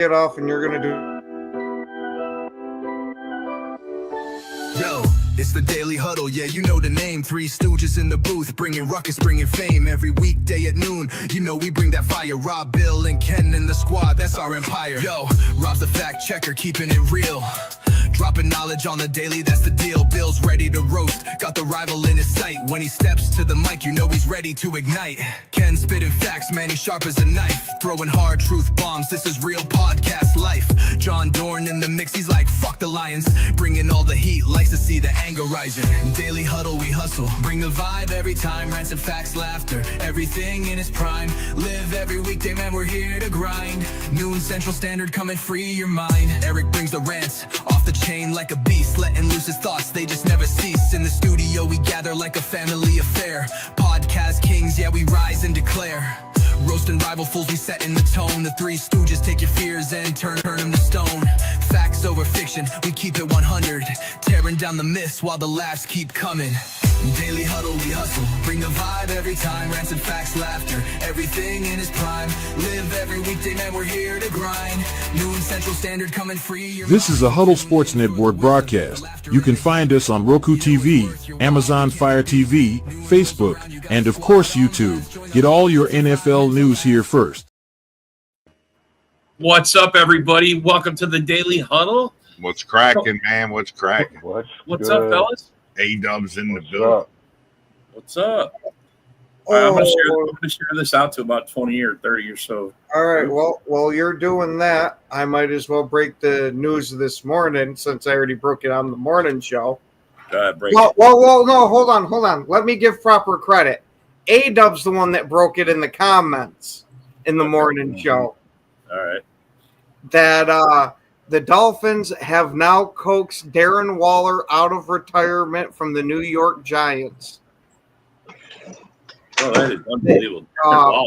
it off and you're going to do. Yo, it's the Daily Huddle, yeah, you know the name. Three stooges in the booth, bringing ruckus, bringing fame. Every weekday at noon, you know we bring that fire. Rob, Bill, and Ken in the squad, that's our empire. Yo, Rob's the fact checker, keeping it real. Dropping knowledge on the daily, that's the deal. Bill's ready to roast, got the rival in his sight. When he steps to the mic, you know he's ready to ignite. Ken spitting facts, man, he's sharp as a knife. Throwing hard truth bombs, this is real podcast life. John Dorn in the mix, he's like, fuck the Lions. Bringing all the heat, likes to see the anger rising. Daily Huddle, we hustle, bring the vibe every time. Rants and facts, laughter, everything in its prime. Live every weekday, man, we're here to grind. Noon Central Standard, come and free your mind. Eric brings the rants, off the chain like a beast, letting loose his thoughts, they just never cease. In the studio we gather like a family affair. Podcast kings, yeah, we rise and declare. Roasting rival fools, we setting the tone. The Three Stooges take your fears and turn them to stone. Facts over fiction, we keep it 100. Tearing down the myths while the laughs keep coming. Daily Huddle, we hustle, bring the vibe every time. Rants and facts, laughter, everything in its prime. Live every weekday, man, we're here to grind. Noon Central Standard, come and free your This is a Huddle Sports Network broadcast. You can find us on Roku TV, Amazon Fire TV, Facebook, and of course YouTube. Get all your NFL news here first. What's up, everybody? Welcome to the Daily Huddle. What's cracking, man? What's cracking? What's up, fellas? A-Dub's in the building. What's up? I'm going to share this out to about 20 or 30 or so. All right. Well, while you're doing that, I might as well break the news this morning since I already broke it on the morning show. No, hold on. Let me give proper credit. A-Dub's the one that broke it in the comments in the morning show. All right. That the Dolphins have now coaxed Darren Waller out of retirement from the New York Giants. Oh, that is unbelievable. Wow.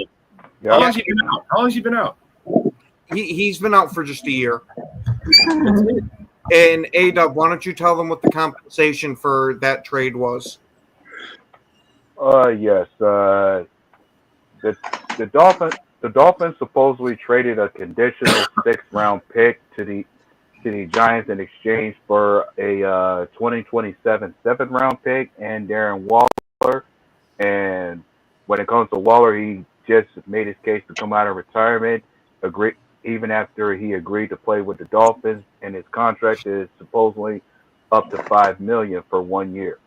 How long has he been out? He's been out for just a year. And A-Dub, why don't you tell them what the compensation for that trade was? Yes. The Dolphins supposedly traded a conditional 6th-round pick to the Giants in exchange for a 2027 7th-round pick and Darren Waller. And when it comes to Waller, he just made his case to come out of retirement. Even after he agreed to play with the Dolphins, and his contract is supposedly up to $5 million for 1 year.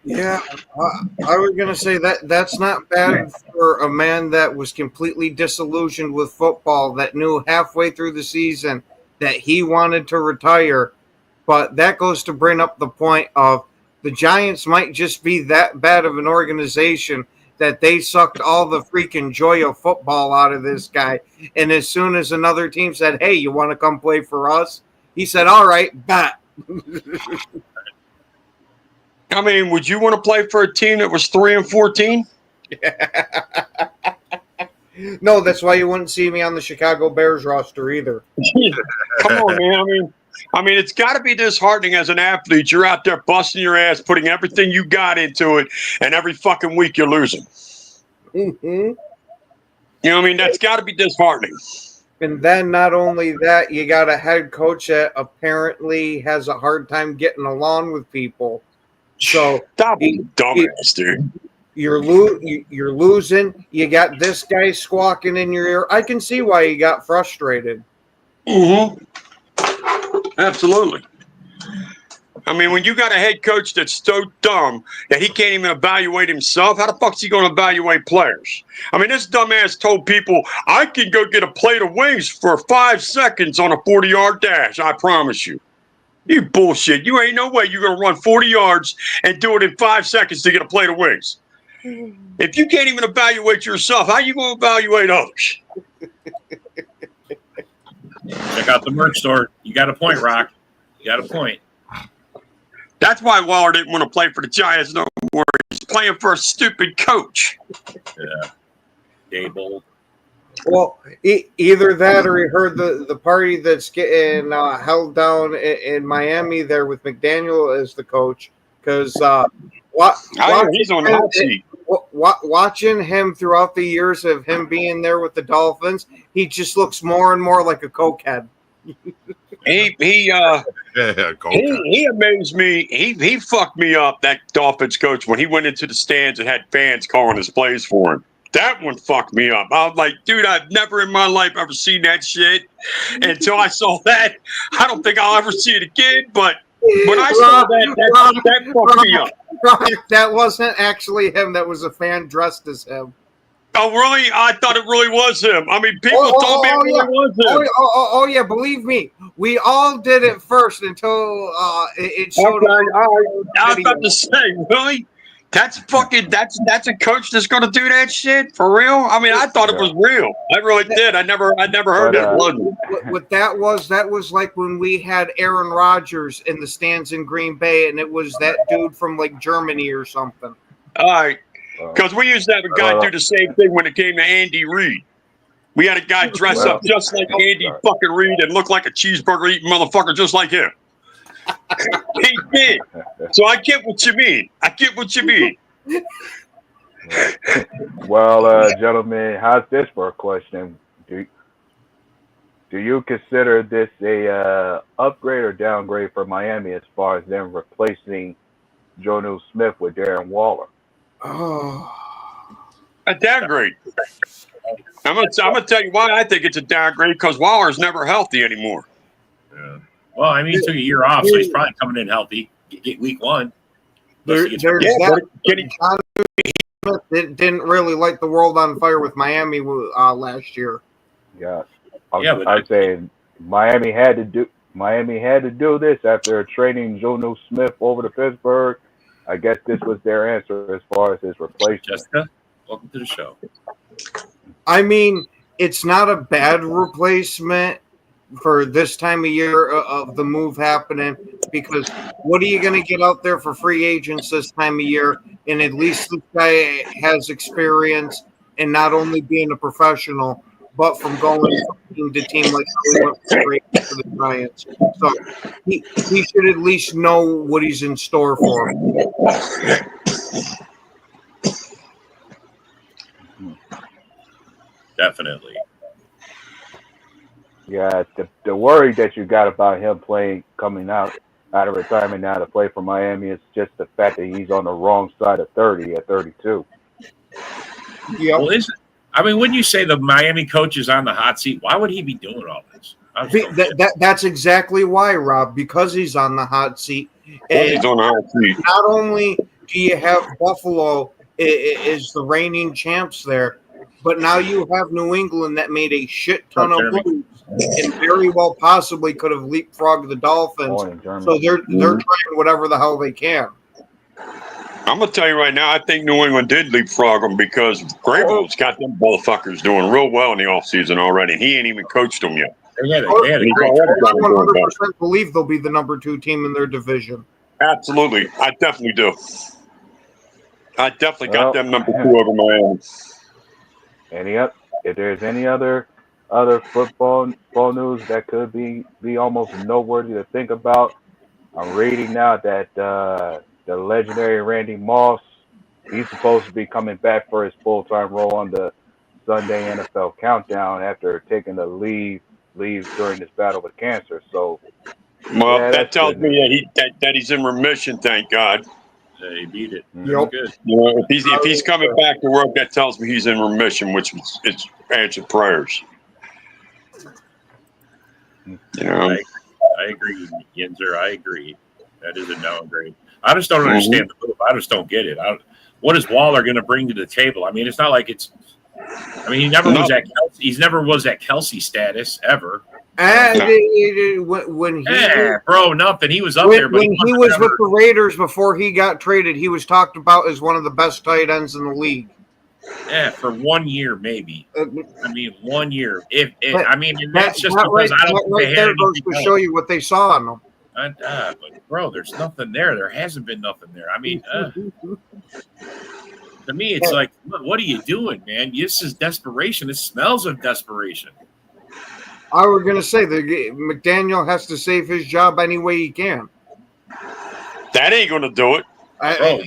Yeah, I was going to say that's not bad for a man that was completely disillusioned with football, that knew halfway through the season that he wanted to retire. But that goes to bring up the point of the Giants might just be that bad of an organization that they sucked all the freaking joy of football out of this guy. And as soon as another team said, hey, you want to come play for us? He said, all right, bet. I mean, would you want to play for a team that was 3-14? No, that's why you wouldn't see me on the Chicago Bears roster either. Come on, man. I mean, it's got to be disheartening as an athlete. You're out there busting your ass, putting everything you got into it, and every fucking week you're losing. Mm-hmm. You know what I mean? That's got to be disheartening. And then not only that, you got a head coach that apparently has a hard time getting along with people. So Stop being dumbass, dude. You're losing. You got this guy squawking in your ear. I can see why you got frustrated. Mm-hmm. Absolutely. I mean, when you got a head coach that's so dumb that he can't even evaluate himself, how the fuck is he going to evaluate players? I mean, this dumbass told people, I can go get a plate of wings for 5 seconds on a 40-yard dash, I promise you. You bullshit. You ain't no way you're going to run 40 yards and do it in 5 seconds to get a plate of wings. If you can't even evaluate yourself, how you going to evaluate others? Check out the merch store. You got a point, Rock. You got a point. That's why Waller didn't want to play for the Giants no more. He's playing for a stupid coach. Yeah. Gable. Well, either that or he heard the party that's getting held down in Miami there with McDaniel as the coach. Because he's on the hot seat. watching him throughout the years of him being there with the Dolphins, he just looks more and more like a cokehead. He amazed me. He fucked me up, that Dolphins coach, when he went into the stands and had fans calling his plays for him. That one fucked me up. I was like, dude, I've never in my life ever seen that shit. Until I saw that, I don't think I'll ever see it again. But when I saw that fucked me up. That wasn't actually him. That was a fan dressed as him. Oh, really? I thought it really was him. I mean, people told me it really was him. Oh, yeah, believe me. We all did it first until it showed up. I was about to say, really? That's a coach that's going to do that shit for real. I mean, I thought it was real. I really did. I never heard that. What that was like when we had Aaron Rodgers in the stands in Green Bay, and it was that dude from like Germany or something. All right, because we used to have a guy do the same thing when it came to Andy Reid. We had a guy dress up just like Andy fucking Reid and look like a cheeseburger eating motherfucker just like him. He did. So I get what you mean. Well, gentlemen, how's this for a question? Do you consider this a upgrade or downgrade for Miami as far as them replacing Jonnu Smith with Darren Waller? A downgrade. I'm gonna tell you why I think it's a downgrade, because Waller's never healthy anymore. Yeah. Well, I mean, he took a year off, so he's probably coming in healthy. Get week one. Didn't really light the world on fire with Miami last year. Yeah, I'd say Miami had to do this after trading Jonnu Smith over to Pittsburgh. I guess this was their answer as far as his replacement. Jessica, welcome to the show. I mean, it's not a bad replacement for this time of year of the move happening, because what are you going to get out there for free agents this time of year? And at least this guy has experience in not only being a professional, but from going from team to team, like he went straight to the Giants. So he should at least know what he's in store for. Definitely. Yeah, the worry that you got about him coming out of retirement now to play for Miami is just the fact that he's on the wrong side of 30 at 32. Yeah. Well, when you say the Miami coach is on the hot seat, why would he be doing all this? That's exactly why, Rob, because he's on the hot seat. He's on the hot seat. Not only do you have Buffalo is the reigning champs there, but now you have New England that made a shit ton of moves and very well possibly could have leapfrogged the Dolphins. So they're trying whatever the hell they can. I'm gonna tell you right now, I think New England did leapfrog them, because Grable's got them motherfuckers doing real well in the offseason already. He ain't even coached them yet. I 100% believe they'll be the number 2 team in their division. Absolutely, I definitely do. I definitely got them number 2 over Miami. If there's any other football news that could be almost noteworthy to think about, I'm reading now that the legendary Randy Moss, he's supposed to be coming back for his full-time role on the Sunday NFL Countdown after taking a leave during his battle with cancer. So, well, that tells me that he's in remission. Thank God. Yeah, he beat it. Yep. Good. You know, if he's coming back to work, that tells me he's in remission, which it's answered prayers. You know, I agree, Yinzer. I agree. That is a downgrade. I just don't understand the move. I just don't get it. What is Waller going to bring to the table? I mean, it's not like it's. I mean, he never was at Kelsey. He's never was at Kelsey status ever. And when he nothing. He was up there, but when he was with the Raiders before he got traded, he was talked about as one of the best tight ends in the league. Yeah, for 1 year, maybe. I mean, 1 year. That's just because I don't think they had there goes to show you what they saw in them. But bro, there's nothing there. There hasn't been nothing there. I mean, to me, it's like, what are you doing, man? This is desperation. It smells of desperation. I was going to say that McDaniel has to save his job any way he can. that ain't going to do it. Bro,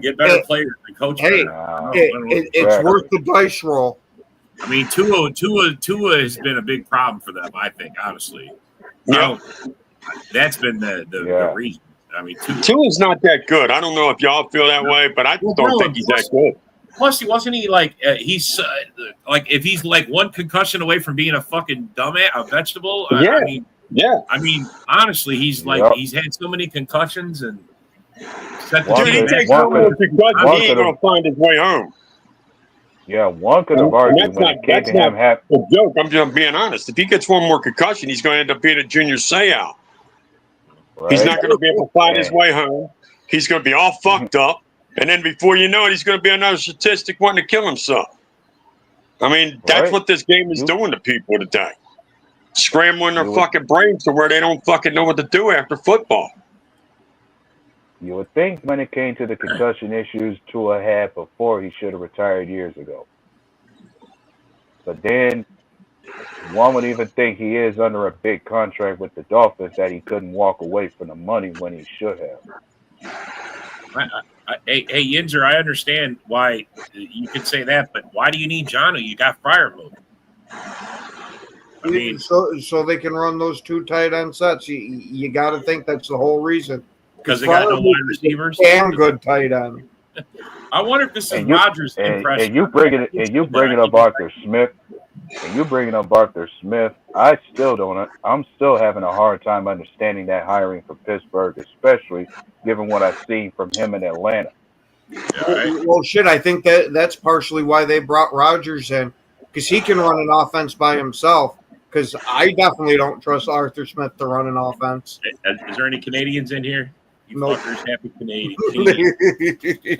get better players and coach Hey, better. it's worth the dice roll. I mean, Tua has been a big problem for them, I think, honestly. Yeah. That's been the reason. I mean, Tua's not that good. I don't know if y'all feel that way, but I don't think he's that good. Plus, wasn't he like he's like if he's like one concussion away from being a fucking dumbass, a vegetable? Yeah. I mean, honestly, he's like he's had so many concussions and. Dude, he takes one more concussion, he ain't gonna find his way home. Yeah, one could have argued when it came to him. A joke. I'm just being honest. If he gets one more concussion, he's going to end up being a junior Seau. Right. He's not going to be able to find his way home. He's going to be all fucked up, and then before you know it, he's going to be another statistic wanting to kill himself. I mean, that's what this game is doing to people today. Scrambling their fucking brains to where they don't fucking know what to do after football. You would think when it came to the concussion issues Tua had before, he should have retired years ago. But then one would even think he is under a big contract with the Dolphins that he couldn't walk away from the money when he should have. Hey, Yinzer, I understand why you could say that, but why do you need Jonnu? You got Freiermuth. I mean, so they can run those two tight end sets. You got to think that's the whole reason. Because they got no wide receivers and good tight end. I wonder if this is Rodgers' impression. And you bringing up Arthur Smith. And you bringing up Arthur Smith. I'm still having a hard time understanding that hiring for Pittsburgh, especially given what I've seen from him in Atlanta. Well, shit, I think that's partially why they brought Rodgers in, because he can run an offense by himself. Because I definitely don't trust Arthur Smith to run an offense. Is there any Canadians in here? You nope. fuckers, happy Canadian.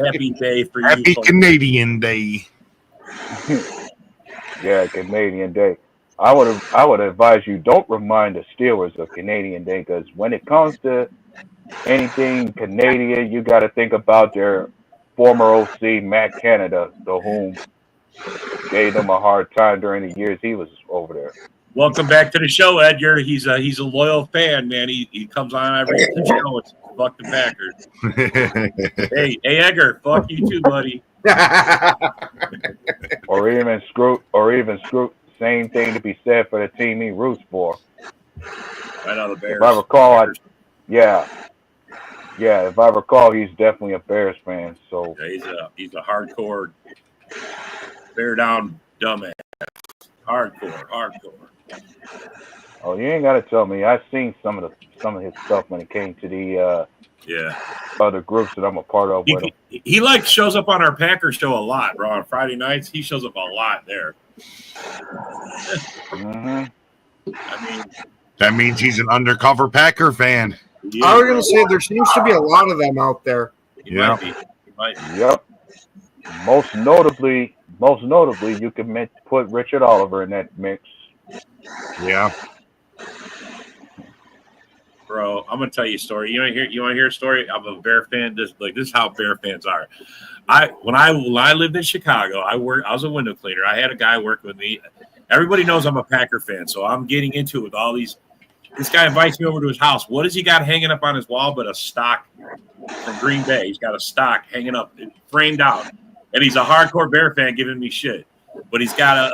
Happy day for you. Happy Canadian Day. Yeah, Canadian Day. I would advise you don't remind the Steelers of Canadian Day, because when it comes to anything Canadian, you got to think about their former OC Matt Canada, to whom gave them a hard time during the years he was over there. Welcome back to the show, Edgar. He's a loyal fan, man. He comes on every show. It's fuck the Packers. hey, Edgar, fuck you too, buddy. or even screw. Same thing to be said for the team he roots for. Right on the Bears. If I recall, if I recall, he's definitely a Bears fan. So yeah, he's a hardcore bear down dumbass. Hardcore. Oh, you ain't got to tell me. I've seen some of his stuff when it came to the other groups that I'm a part of with him. He like shows up on our Packers show a lot, bro. On Friday nights, he shows up a lot there. Mm-hmm. I mean, that means he's an undercover Packer fan. Yeah, I was going to say there seems to be a lot of them out there. He might be. Yep. Most notably, you can put Richard Oliver in that mix. Yeah. Bro, I'm gonna tell you a story. You want to hear a story? I'm a Bear fan. This is how Bear fans are. When I lived in Chicago, I was a window cleaner. I had a guy working with me. Everybody knows I'm a Packer fan, so I'm getting into it with all these. This guy invites me over to his house. What does he got hanging up on his wall but a stock from Green Bay? He's got a stock hanging up, framed out, and he's a hardcore Bear fan giving me shit. But he's got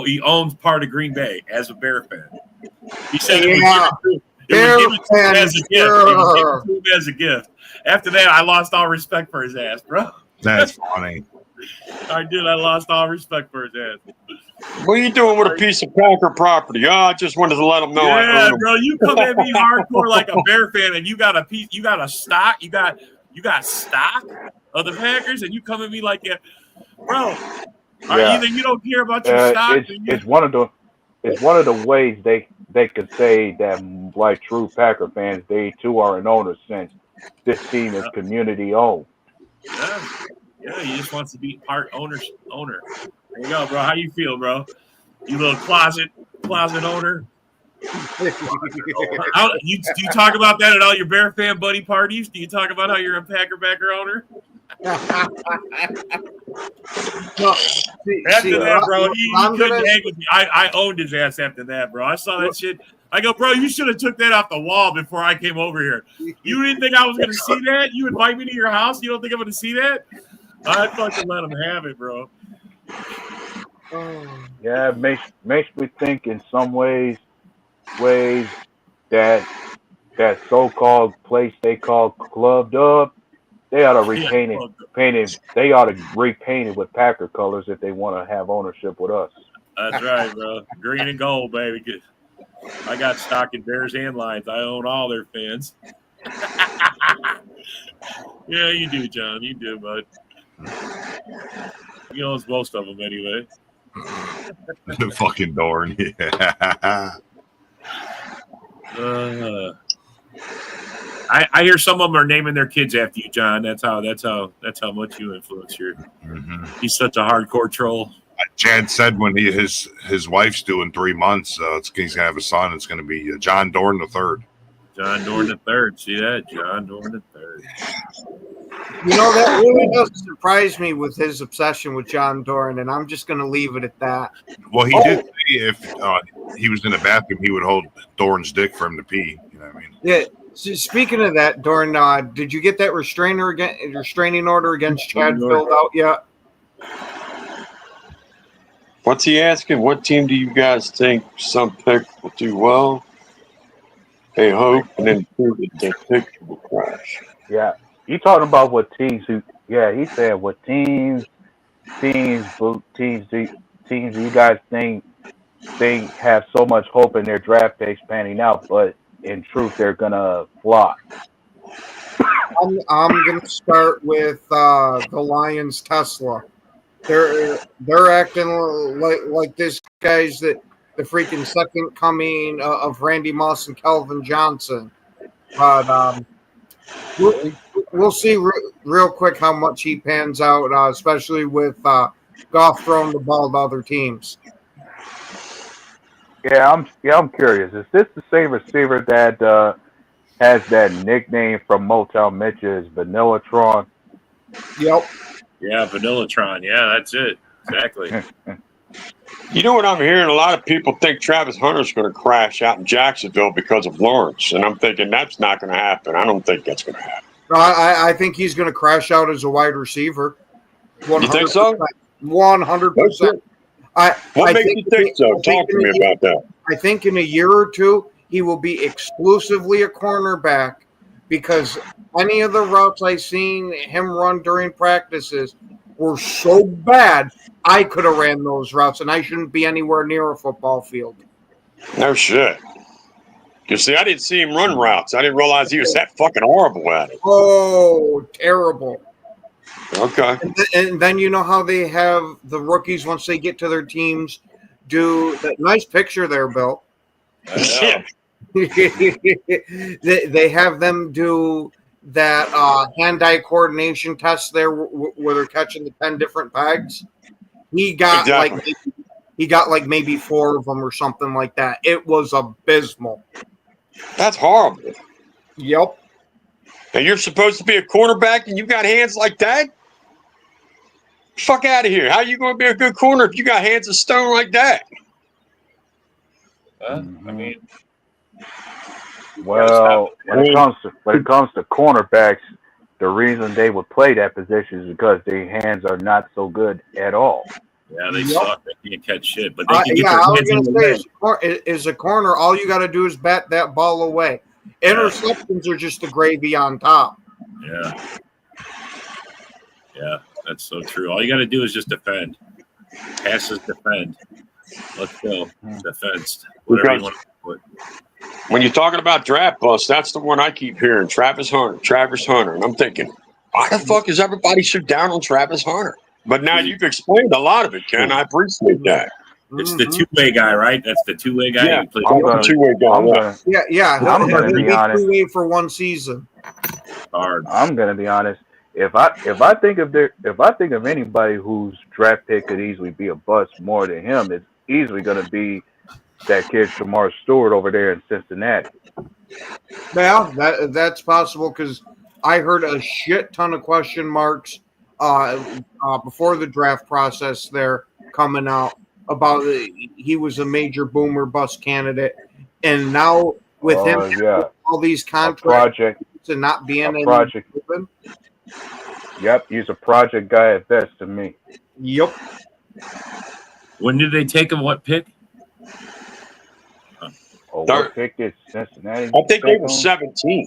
he owns part of Green Bay as a Bear fan. He said it would give it to him as a gift. It would give it to him as a gift. After that, I lost all respect for his ass, bro. That's funny. I did. I lost all respect for his ass. What are you doing with a piece of Packer property? I just wanted to let him know. Yeah, bro, you come at me hardcore like a Bear fan, and you got a piece, you got a stock, you got stock of the Packers, and you come at me like that, bro. Either you don't care about your stock. It's one of the ways they could say that, like true Packer fans, they too are an owner since this team is community owned. Yeah, he just wants to be part owner. There you go, bro. How you feel, bro? You little closet owner. Do you talk about that at all your Bear fan buddy parties? Do you talk about how you're a Packer owner? After that, bro, he couldn't hang with me. I owned his ass after that, bro. I saw that shit. I go, bro, you should have took that off the wall before I came over here. You didn't think I was going to see that? You invite me to your house? You don't think I'm going to see that? I fucking let him have it, bro. Yeah, it makes me think in some ways that so-called place they call Club Dub, they ought to repaint it. They ought to repaint it with Packer colors if they want to have ownership with us. That's right, bro. Green and gold, baby. I got stock in Bears and Lions. I own all their fans. Yeah, you do, John. You do, bud. You own most of them anyway. The fucking Dorn. Yeah. I hear some of them are naming their kids after you, John. That's how much you influence your. Mm-hmm. He's such a hardcore troll. Chad said when his wife's due in 3 months, he's gonna have a son. It's gonna be John Dorn the third. John Dorn the third. See that? John Dorn the third. You know, that really does surprise me with his obsession with John Dorn, and I'm just going to leave it at that. Well, he did say if he was in the bathroom, he would hold Dorn's dick for him to pee. You know what I mean? Yeah. So speaking of that, Dorn, did you get that restraining order against Chad filled out yet? What's he asking? What team do you guys think some pick will do well? They hope and then prove that their pick will crash. Yeah, he talking about what teams who. Yeah, he said what teams do you guys think have so much hope in their draft picks panning out, but in truth they're gonna flop. I'm gonna start with the Lions Tesla. They're acting like this guy's the freaking second coming of Randy Moss and Kelvin Johnson. But we'll see real quick how much he pans out, especially with Goff throwing the ball to other teams. Yeah, I'm curious. Is this the same receiver that has that nickname from Motown Mitch's Vanillatron? Yep. Yeah, Vanillatron. Yeah, that's it. Exactly. You know what I'm hearing? A lot of people think Travis Hunter's going to crash out in Jacksonville because of Lawrence, and I'm thinking that's not going to happen. I don't think that's going to happen. I think he's going to crash out as a wide receiver. 100%. You think so? 100%. What makes you think so? Talk to me about that. I think in a year or two, he will be exclusively a cornerback because any of the routes I've seen him run during practices were so bad, I could have ran those routes, and I shouldn't be anywhere near a football field. No shit. You see, I didn't see him run routes. I didn't realize he was that fucking horrible at it. Oh, terrible. Okay. And then you know how they have the rookies, once they get to their teams, do that nice picture there, Bill. Yeah. They have them do that hand-eye coordination test there where they're catching the 10 different bags. He got like maybe 4 of them or something like that. It was abysmal. That's horrible. Yep. And you're supposed to be a quarterback and you got hands like that? Fuck out of here. How are you going to be a good corner if you got hands of stone like that? I mean, well, when it comes to cornerbacks, the reason they would play that position is because their hands are not so good at all. Yeah, they suck. They can't catch shit, but they can get their I was hands in going the to way. say, as a corner, all you got to do is bat that ball away. Interceptions are just the gravy on top. Yeah. Yeah, that's so true. All you got to do is just defend. Passes, defend. Let's go. Defense. Whatever you want to put. When you're talking about draft busts, that's the one I keep hearing. Travis Hunter. And I'm thinking, why the fuck is everybody so down on Travis Hunter? But now you've explained a lot of it, Ken. I appreciate that. It's the two-way guy, right? That's the two-way guy. Yeah, who plays I'm two-way guy. Yeah. I'm gonna be honest. Two-way for one season. hard. I'm gonna be honest. If I think of anybody whose draft pick could easily be a bust more than him, it's easily gonna be that kid Shamar Stewart over there in Cincinnati. Yeah, that's possible because I heard a shit ton of question marks before the draft process there coming out about he was a major boomer bust candidate, And now with him Yeah, all these a contracts project, and not being a project. open. Yep, he's a project guy at best to me. Yep. When did they take him? What pick? Oh, Third. what pick is Cincinnati? I think they were second? 17th.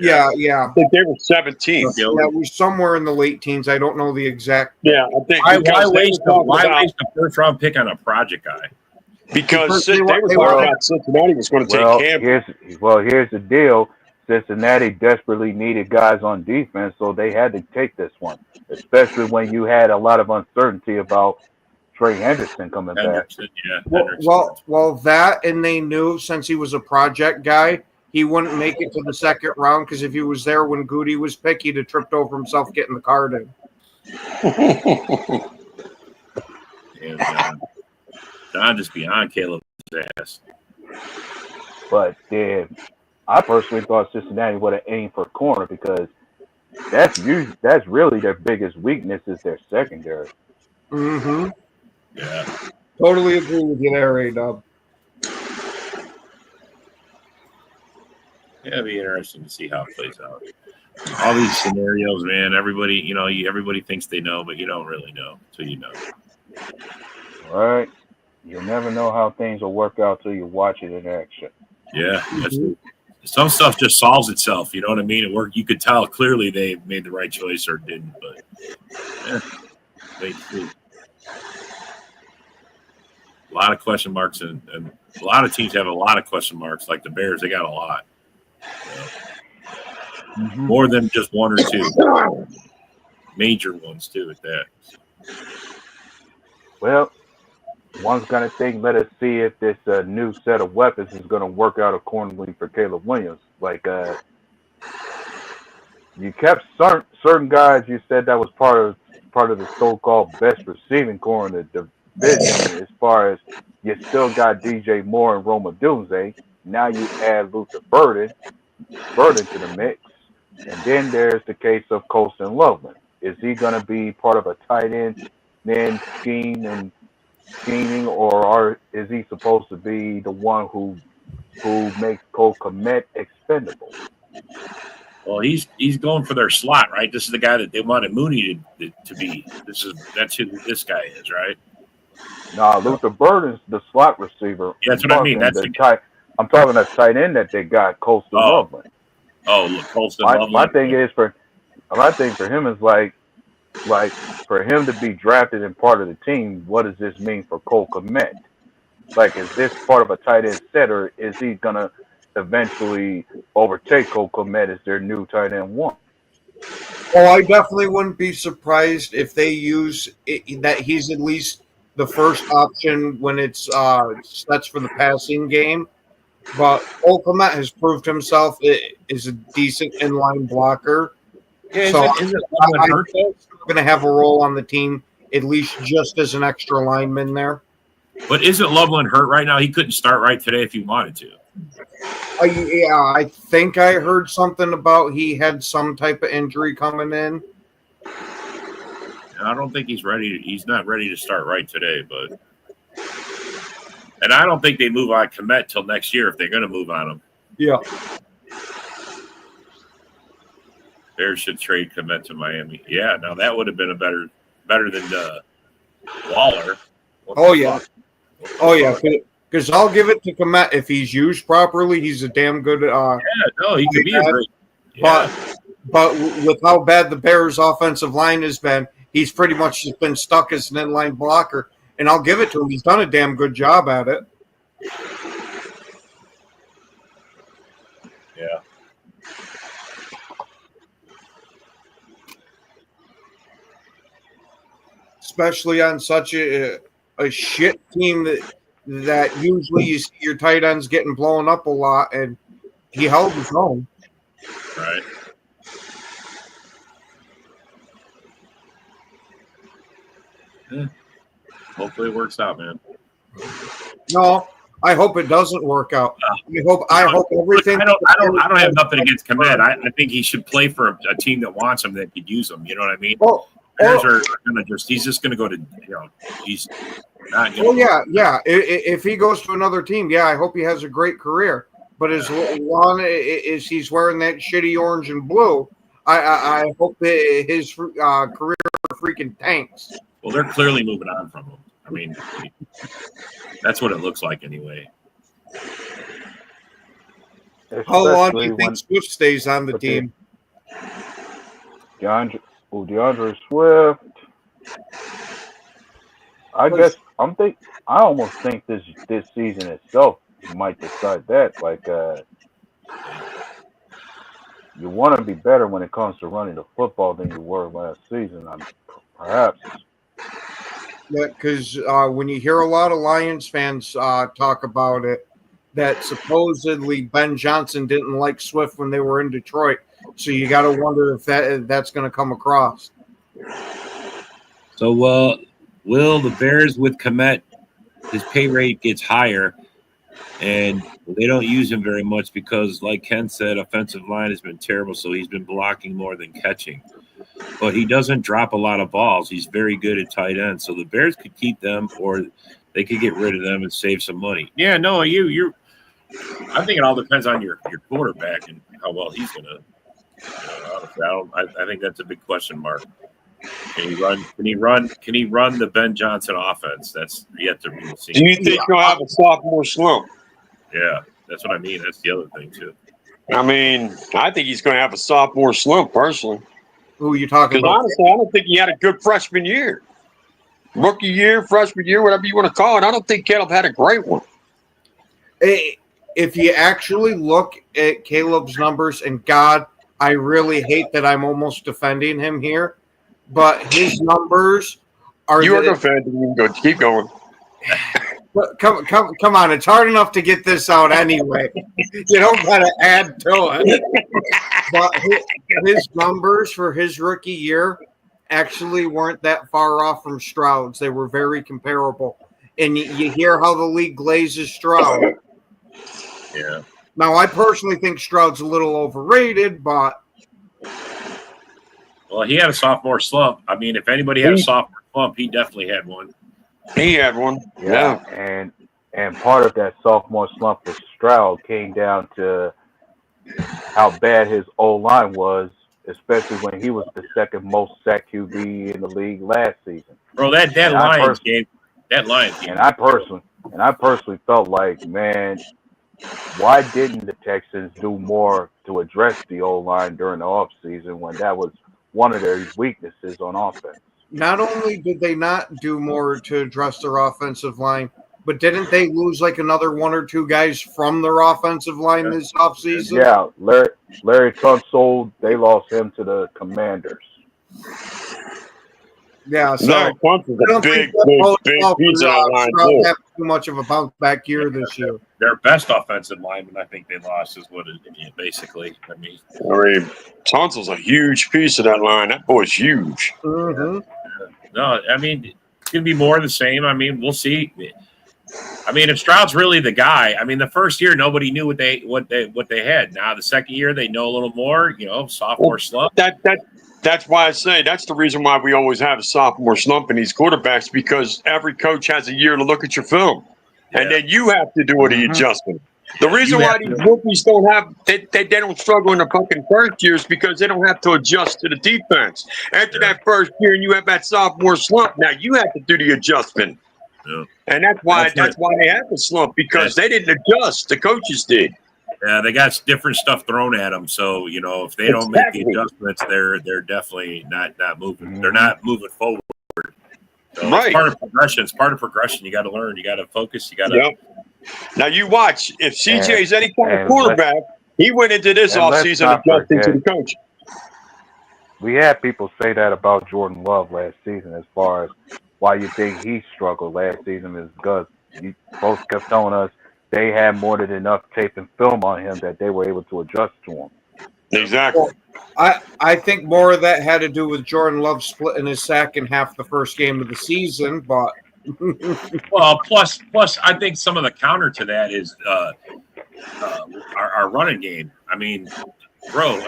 Yeah. I think they were 17th. Yeah, it was somewhere in the late teens. I don't know the exact. Yeah, I think Why because they waste were talking about a first round pick on a project guy? because They they were- were they talking were- about Cincinnati was going to Well, take Campbell. here's the deal. Cincinnati desperately needed guys on defense, so they had to take this one, especially when you had a lot of uncertainty about Trey Henderson coming back. Henderson, yeah. Well, that, and they knew since he was a project guy, he wouldn't make it to the second round because if he was there when Goody was picked, he'd have tripped over himself getting the card in. Damn, John just beyond Caleb's ass. But I personally thought Cincinnati would have aimed for corner because that's really their biggest weakness is their secondary. Mm-hmm. Yeah. Totally agree with you there, A-Dub. Yeah, it'd be interesting to see how it plays out. All these scenarios, man. Everybody, everybody thinks they know, but you don't really know until you know. All right, you'll never know how things will work out till you watch it in action. Yeah, some stuff just solves itself. You know what I mean? It worked. You could tell clearly they made the right choice or didn't, but wait, see. A lot of question marks, and a lot of teams have a lot of question marks. Like the Bears, they got a lot. More than just one or two. Major ones, too, at that. Well, one's going to think, let us see if this new set of weapons is going to work out accordingly for Caleb Williams. Like, you kept certain guys. You said that was part of the so-called best receiving core in the division. As far as you still got DJ Moore and Roma Dunze. Now you add Luther Burden to the mix. And then there's the case of Colston Loveland. Is he going to be part of a tight end scheming, or is he supposed to be the one who makes Cole Kmet expendable? Well, he's going for their slot, right? This is the guy that they wanted Mooney to be. That's who this guy is, right? Nah, Luther Burden's the slot receiver. Yeah, that's what I mean. That's I'm talking a tight end that they got, Colston Loveland. Oh, Colston Loveland. My thing for him is like for him to be drafted and part of the team, what does this mean for Cole Kmet? Like, is this part of a tight end set, or is he gonna eventually overtake Cole Kmet as their new tight end one? Well, I definitely wouldn't be surprised if they use that he's at least the first option when it's sets for the passing game. But Cole Kmet has proved himself is a decent inline blocker. Yeah, so is it hurt though? Going to have a role on the team, at least just as an extra lineman there. But isn't Loveland hurt right now? He couldn't start right today if he wanted to. I think I heard something about he had some type of injury coming in. I don't think he's ready. He's not ready to start right today, but. And I don't think they move on Kmet till next year if they're going to move on him. Yeah. Bears should trade Kmet to Miami. Yeah, now that would have been a better than Waller. Oh yeah. Because I'll give it to Kmet if he's used properly. He's a damn good. He could be a great. Yeah. But with how bad the Bears' offensive line has been, he's pretty much just been stuck as an inline blocker. And I'll give it to him. He's done a damn good job at it. Yeah. Especially on such a shit team that usually you see your tight ends getting blown up a lot, and he held his own. Right. Yeah. Hopefully it works out, man. No, I hope it doesn't work out. I hope everything. I don't have nothing against Kmet. I think he should play for a team that wants him, that could use him. You know what I mean? Well, Bears are gonna he's just gonna go to Yeah. If he goes to another team, yeah, I hope he has a great career. But as long as he's wearing that shitty orange and blue, I hope that his career freaking tanks. Well, they're clearly moving on from him. I mean, that's what it looks like anyway. How long do you think Swift stays on the team? DeAndre Swift. I almost think this season itself might decide that. Like, you want to be better when it comes to running the football than you were last season. Perhaps. Yeah, because when you hear a lot of Lions fans talk about it, that supposedly Ben Johnson didn't like Swift when they were in Detroit. So you got to wonder if that's going to come across. So, will the Bears with Kmet, his pay rate gets higher, and they don't use him very much because, like Ken said, offensive line has been terrible, so he's been blocking more than catching. But he doesn't drop a lot of balls. He's very good at tight end. So the Bears could keep them, or they could get rid of them and save some money. Yeah, no, you're. I think it all depends on your quarterback and how well he's going to. I think that's a big question mark. Can he run the Ben Johnson offense? That's yet to be seen. Do you think he'll have a sophomore slump? Yeah, that's what I mean. That's the other thing too. I mean, I think he's going to have a sophomore slump personally. Who are you talking about? Because honestly, I don't think he had a good freshman year. Rookie year, freshman year, whatever you want to call it. I don't think Caleb had a great one. If you actually look at Caleb's numbers, and God, I really hate that I'm almost defending him here, but his numbers are. You are defending him. Good. Keep going. Come on! It's hard enough to get this out anyway. You don't got to add to it. But his numbers for his rookie year actually weren't that far off from Stroud's. They were very comparable. And you hear how the league glazes Stroud. Yeah. Now, I personally think Stroud's a little overrated, but. Well, he had a sophomore slump. I mean, if anybody had a sophomore slump, he definitely had one. He had one. Yeah. And part of that sophomore slump for Stroud came down to how bad his O-line was, especially when he was the second most sacked QB in the league last season. Bro, that Lions game. And I personally felt like, man, why didn't the Texans do more to address the O-line during the offseason when that was one of their weaknesses on offense? Not only did they not do more to address their offensive line, but didn't they lose like another one or two guys from their offensive line this offseason? Yeah, Larry Tunsil, they lost him to the Commanders. Yeah, so Larry Tunsil's a big piece of that line, too. Too much of a bounce back year this year. Their best offensive lineman, I think they lost, is what it basically. I mean, Tunsil's a huge piece of that line. That boy's huge. Mm-hmm. No, I mean, it's going to be more of the same. I mean, we'll see. I mean, if Stroud's really the guy, I mean, the first year nobody knew what they had. Now the second year they know a little more. Sophomore slump. That's why I say that's the reason why we always have a sophomore slump in these quarterbacks, because every coach has a year to look at your film, and then you have to do the adjustment. The reason why these rookies don't have they don't struggle in the fucking first year is because they don't have to adjust to the defense. After that first year, and you have that sophomore slump, now you have to do the adjustment. Yeah. And that's why they have the slump, because they didn't adjust. The coaches did. Yeah, they got different stuff thrown at them. So if they don't make the adjustments, they're definitely not moving. They're not moving forward. So right. It's part of progression. It's part of progression. You got to learn. You got to focus. You got to. Yep. Now you watch. If CJ's any kind of quarterback, he went into this offseason adjusting to the coach. We had people say that about Jordan Love last season, as far as why you think he struggled last season is because you both kept telling us they had more than enough tape and film on him that they were able to adjust to him. Exactly. Well, I think more of that had to do with Jordan Love splitting his sack in half the first game of the season, but well, plus, I think some of the counter to that is our running game. I mean, bro,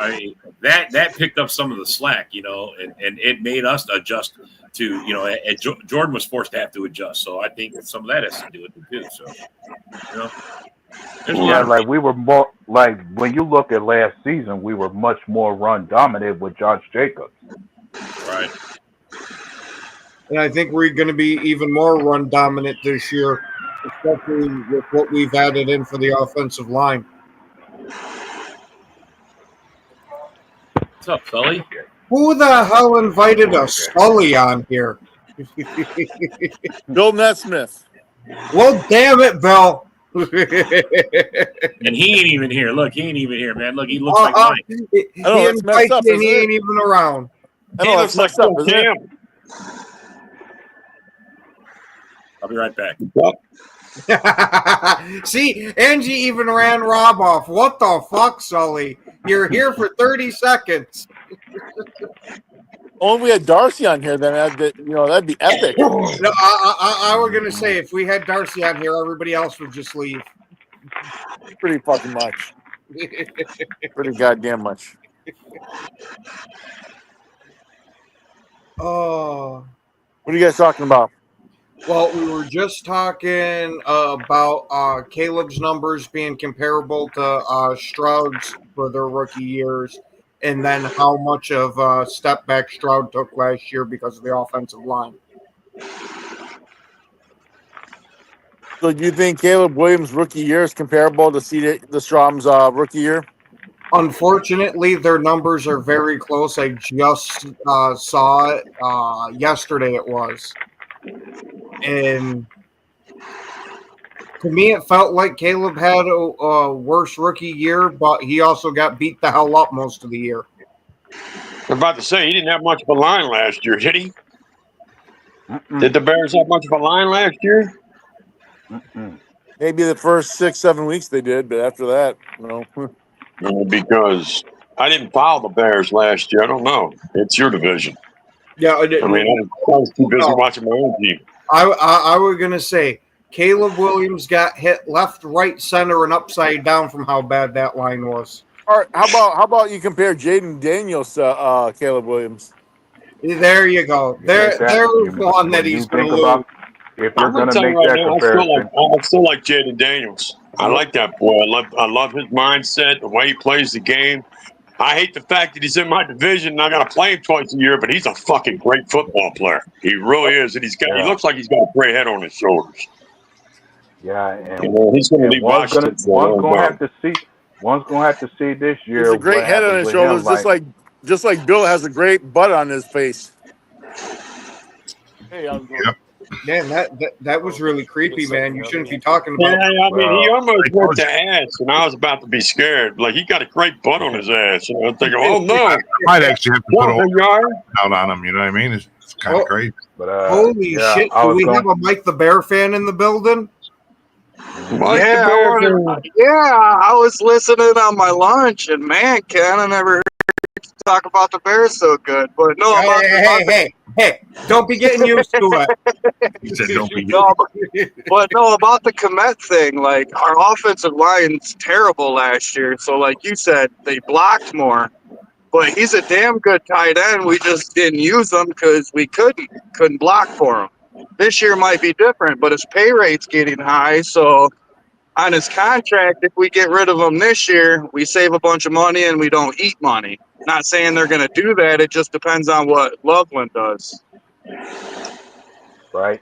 that picked up some of the slack, and it made us adjust to, and Jordan was forced to have to adjust. So I think some of that has to do with it too. So, there's a lot Yeah, of like we were more like when you look at last season, we were much more run dominant with Josh Jacobs. right. And I think we're going to be even more run dominant this year, especially with what we've added in for the offensive line. What's up, Sully? Who the hell invited a Sully on here? Bill Nesmith. Well, damn it, Bill. And he ain't even here. Look, he ain't even here, man. Look, he looks like He Mike. I know, that's messed invites up, you and he isn't it? ain't even around. I He know, looks that's like messed up, isn't it? Cam. I'll be right back. See, Angie even ran Rob off. What the fuck, Sully? You're here for 30 seconds. Only if we had Darcy on here, then that'd be epic. No, I was going to say, if we had Darcy on here, everybody else would just leave. Pretty fucking much. Pretty goddamn much. Oh. What are you guys talking about? Well, we were just talking about Caleb's numbers being comparable to Stroud's for their rookie years, and then how much of a step back Stroud took last year because of the offensive line. So do you think Caleb Williams' rookie year is comparable to the Strom's rookie year? Unfortunately, their numbers are very close. I just saw it yesterday. It was, and to me, it felt like Caleb had a worse rookie year, but he also got beat the hell up most of the year. I'm about to say he didn't have much of a line last year, did he? Mm-mm. Did the Bears have much of a line last year? Mm-mm. Maybe the first 6-7 weeks they did, but after that, no. No, because I didn't follow the Bears last year. I don't know. It's your division. Yeah, I mean, I was too busy watching my own team. I was gonna say Caleb Williams got hit left, right, center, and upside down from how bad that line was. All right, how about you compare Jaden Daniels to Caleb Williams? There you go. There's one that he's gonna lose. If you're I'm gonna gonna tell make you right that now, comparison, I still like Jaden Daniels. I like that boy. I love his mindset, the way he plays the game. I hate the fact that he's in my division and I got to play him twice a year, but he's a fucking great football player. He really is, and he looks like he's got a gray head on his shoulders. yeah, and He's going to leave Washington. one's gonna have to see this year. He's a great what head on happens his with him, shoulders, just like Bill has a great butt on his face. Hey, how's it going? Yep. Man, that was really creepy, man. You shouldn't be talking Yeah, about. I mean, he almost went to ass, and I was about to be scared. Like, he got a great butt on his ass. And I'm thinking, oh, no. I might actually have to put a What, hold out on him. You know what I mean? It's kind of crazy. But Holy shit! Do we have a Mike the Bear fan in the building? I was listening on my lunch, and man, Ken, I never heard you talk about the Bears so good. But no, Hey! Don't be getting used to it. He said, "Don't be." but no, about the Komet thing. Like, our offensive line's terrible last year. So, like you said, they blocked more. But he's a damn good tight end. We just didn't use him because we couldn't block for him. This year might be different, but his pay rate's getting high. So on his contract, if we get rid of him this year, we save a bunch of money and we don't eat money. Not saying they're going to do that. It just depends on what Loveland does. right,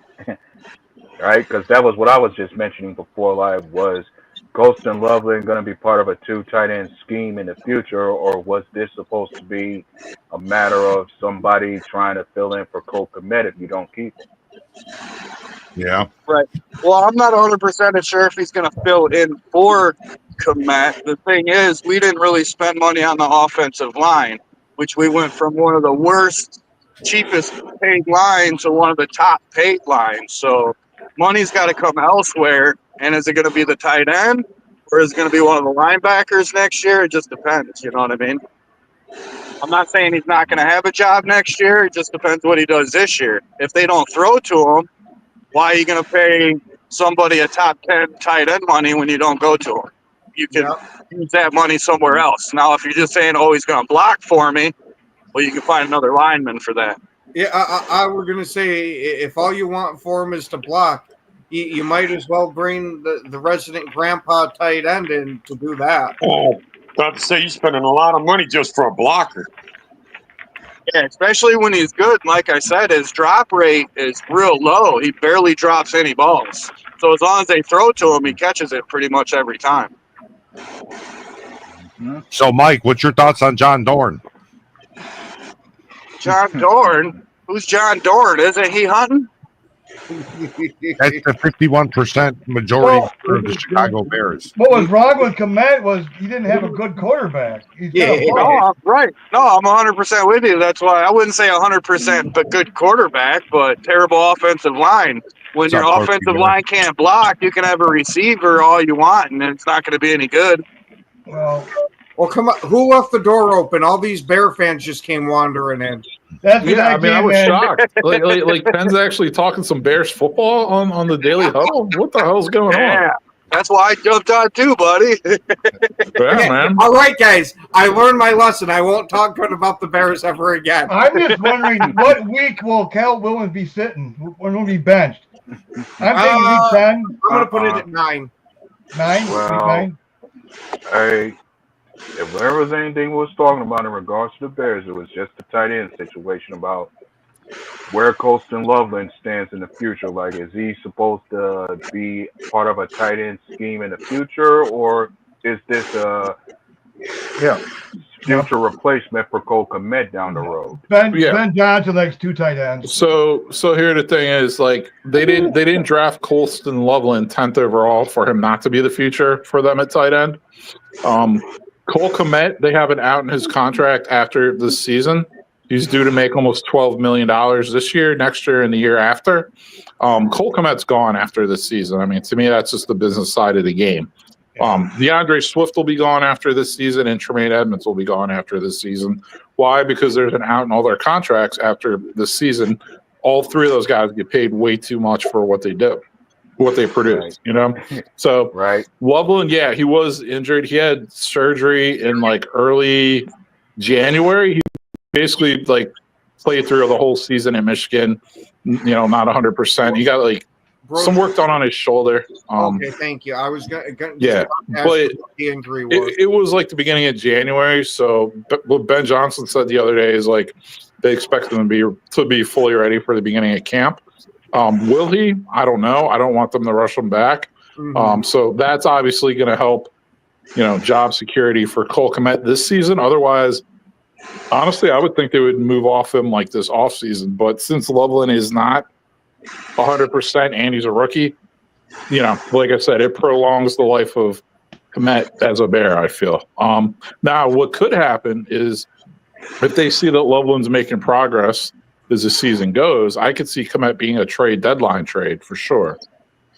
right, because that was what I was just mentioning before live was Ghost and Loveland going to be part of a 2 tight end scheme in the future, or was this supposed to be a matter of somebody trying to fill in for Cole Kmet if you don't keep him? Yeah. Right. Well, I'm not 100% sure if he's going to fill in for Komet. The thing is, we didn't really spend money on the offensive line, which we went from one of the worst, cheapest paid lines to one of the top paid lines. So money's got to come elsewhere. And is it going to be the tight end, or is it going to be one of the linebackers next year? It just depends. You know what I mean? I'm not saying he's not going to have a job next year. It just depends what he does this year. If they don't throw to him, why are you going to pay somebody a top 10 tight end money when you don't go to him? You can use that money somewhere else. Now, if you're just saying, oh, he's going to block for me, well, you can find another lineman for that. Yeah, I were gonna say if all you want for him is to block, you might as well bring the resident grandpa tight end in to do that. Oh, about to say you're spending a lot of money just for a blocker. Yeah, especially when he's good. Like I said, his drop rate is real low. He barely drops any balls. So as long as they throw to him, he catches it pretty much every time. So, Mike, what's your thoughts on John Dorn? John Dorn? Who's John Dorn? Isn't he hunting? That's the 51% majority of the Chicago Bears. What was wrong with Komet was he didn't have a good quarterback. He's got a No, I'm right. No, I'm 100% with you. That's why I wouldn't say 100% but good quarterback, but terrible offensive line. When your offensive line can't block, you can have a receiver all you want, and it's not going to be any good. Well, come on. Who left the door open? All these Bear fans just came wandering in. Yeah, I mean, I was shocked. Like Ben's actually talking some Bears football on the Daily Huddle. What the hell's going on? Yeah, that's why I jumped on too, buddy. Yeah, man. All right, guys. I learned my lesson. I won't talk good about the Bears ever again. I'm just wondering what week will Cal Williams be sitting? When will he be benched? I'm thinking week 10. I'm going to put it at 9. 9? Well, Week 9? If there was anything we was talking about in regards to the Bears, it was just the tight end situation about where Colston Loveland stands in the future. Like, is he supposed to be part of a tight end scheme in the future, or is this a future replacement for Cole Kmet down the road? Ben Johnson likes 2 tight ends. So here the thing is, like, they didn't draft Colston Loveland 10th overall for him not to be the future for them at tight end. Cole Kmet, they have an out in his contract after this season. He's due to make almost $12 million this year, next year, and the year after. Cole Kmet's gone after this season. I mean, to me, that's just the business side of the game. DeAndre Swift will be gone after this season, and Tremaine Edmonds will be gone after this season. Why? Because there's an out in all their contracts after this season. All 3 of those guys get paid way too much for what they do, what they produce, you know? So Loveland, yeah, he was injured. He had surgery in like early January. He basically like played through the whole season in Michigan, you know, not 100%. He got like some work done on his shoulder. Okay, thank you. I was going to but the injury was. It was like the beginning of January. So what Ben Johnson said the other day is like they expect him to be fully ready for the beginning of camp. Will he? I don't know. I don't want them to rush him back. So that's obviously going to help, you know, job security for Cole Kmet this season. Otherwise, honestly, I would think they would move off him like this offseason. But since Loveland is not 100% and he's a rookie, you know, like I said, it prolongs the life of Kmet as a Bear, I feel. Now, what could happen is if they see that Loveland's making progress as the season goes, I could see Kmet being a trade deadline trade for sure.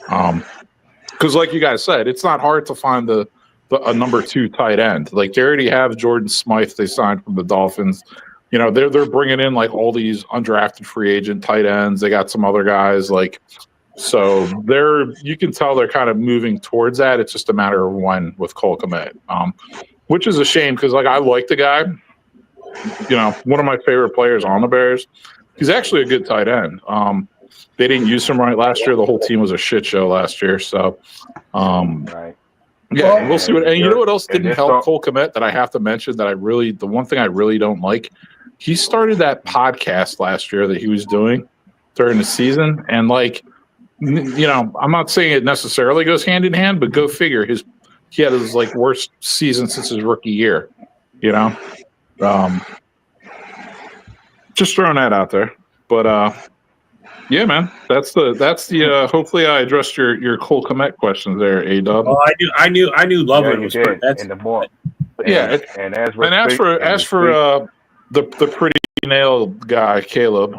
Because like you guys said, it's not hard to find a number 2 tight end. Like they already have Jordan Smythe they signed from the Dolphins. You know, they're bringing in like all these undrafted free agent tight ends. They got some other guys like, so you can tell they're kind of moving towards that. It's just a matter of when with Cole Kmet, which is a shame because like I like the guy. You know, one of my favorite players on the Bears. He's actually a good tight end. They didn't use him right last year. The whole team was a shit show last year. So, yeah, we'll see. And you know what else didn't help Cole Kmet that I have to mention that the one thing I really don't like, he started that podcast last year that he was doing during the season. And like, you know, I'm not saying it necessarily goes hand in hand, but go figure. He had his like worst season since his rookie year, you know? Just throwing that out there, but yeah, man, that's the. Hopefully, I addressed your Cole Kmet questions there, A-Dub. Oh, I knew Loveland was hurt. That's and the more. And as for the pretty nailed guy, Caleb.